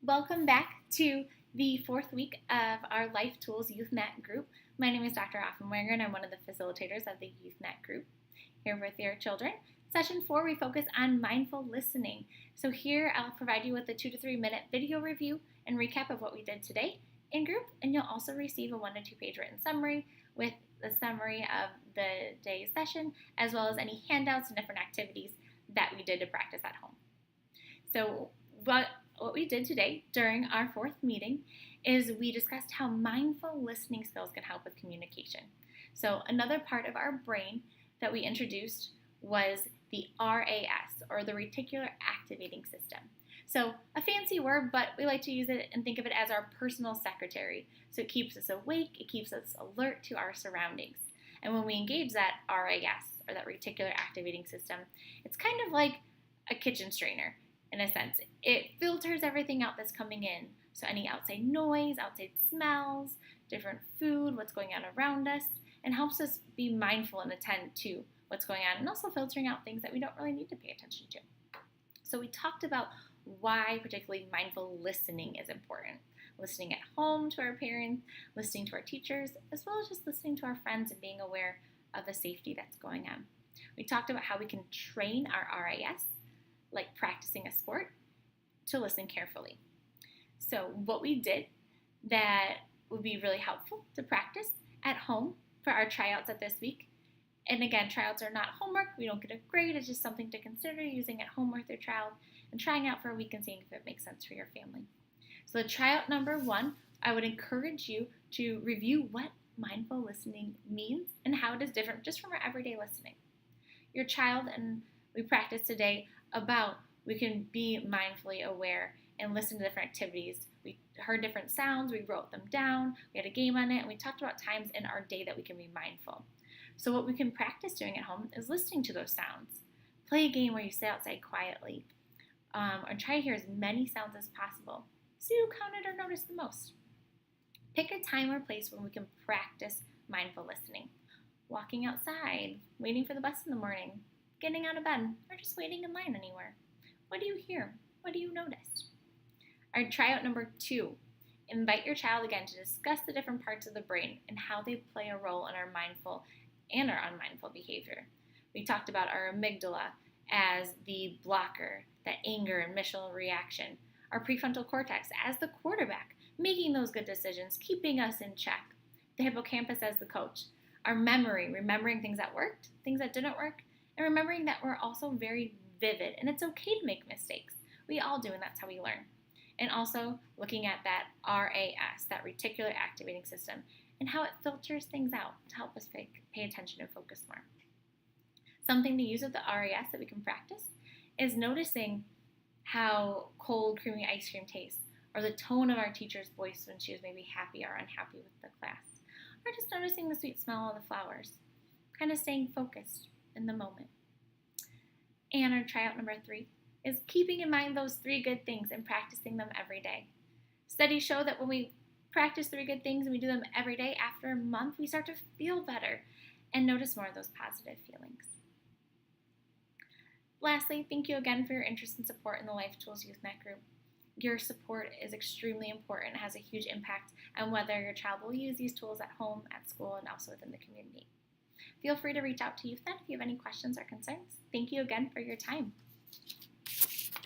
Welcome back to the fourth week of our Life Tools YouthNet group. My name is Dr. Offenwanger and I'm one of the facilitators of the YouthNet group here with your children. Session 4, we focus on mindful listening. So here I'll provide you with a 2 to 3 minute video review and recap of what we did today in group, and you'll also receive a 1 to 2 page written summary with the summary of the day's session, as well as any handouts and different activities that we did to practice at home. So what we did today during our fourth meeting is we discussed how mindful listening skills can help with communication. So another part of our brain that we introduced was the RAS, or the reticular activating system. So a fancy word, but we like to use it and think of it as our personal secretary. So it keeps us awake, it keeps us alert to our surroundings. And when we engage that RAS, or that reticular activating system, it's kind of like a kitchen strainer. In a sense, it filters everything out that's coming in. So any outside noise, outside smells, different food, what's going on around us, and helps us be mindful and attend to what's going on, and also filtering out things that we don't really need to pay attention to. So we talked about why particularly mindful listening is important. Listening at home to our parents, listening to our teachers, as well as just listening to our friends and being aware of the safety that's going on. We talked about how we can train our RAS, like practicing a sport, to listen carefully. So what we did that would be really helpful to practice at home for our tryouts at this week. And again, tryouts are not homework. We don't get a grade. It's just something to consider using at home with your child and trying out for a week and seeing if it makes sense for your family. So the tryout number 1, I would encourage you to review what mindful listening means and how it is different just from our everyday listening. Your child, and we practiced today about we can be mindfully aware and listen to different activities. We heard different sounds, we wrote them down, we had a game on it, and we talked about times in our day that we can be mindful. So what we can practice doing at home is listening to those sounds. Play a game where you sit outside quietly, or try to hear as many sounds as possible. See who counted or noticed the most. Pick a time or place when we can practice mindful listening. Walking outside, waiting for the bus in the morning, getting out of bed, or just waiting in line anywhere. What do you hear? What do you notice? Our tryout number 2, invite your child again to discuss the different parts of the brain and how they play a role in our mindful and our unmindful behavior. We talked about our amygdala as the blocker, that anger and initial reaction, our prefrontal cortex as the quarterback, making those good decisions, keeping us in check, the hippocampus as the coach, our memory, remembering things that worked, things that didn't work, and remembering that we're also very vivid, and it's okay to make mistakes. We all do, and that's how we learn. And also looking at that RAS, that reticular activating system, and how it filters things out to help us pay attention and focus more. Something to use with the RAS that we can practice is noticing how cold, creamy ice cream tastes, or the tone of our teacher's voice when she was maybe happy or unhappy with the class, or just noticing the sweet smell of the flowers, kind of staying focused in the moment. And our tryout number 3 is keeping in mind those 3 good things and practicing them every day. Studies show that when we practice 3 good things and we do them every day, after a month, we start to feel better and notice more of those positive feelings. Lastly, thank you again for your interest and support in the Life Tools YouthNet group. Your support is extremely important and has a huge impact on whether your child will use these tools at home, at school, and also within the community. Feel free to reach out to YouthNet if you have any questions or concerns. Thank you again for your time.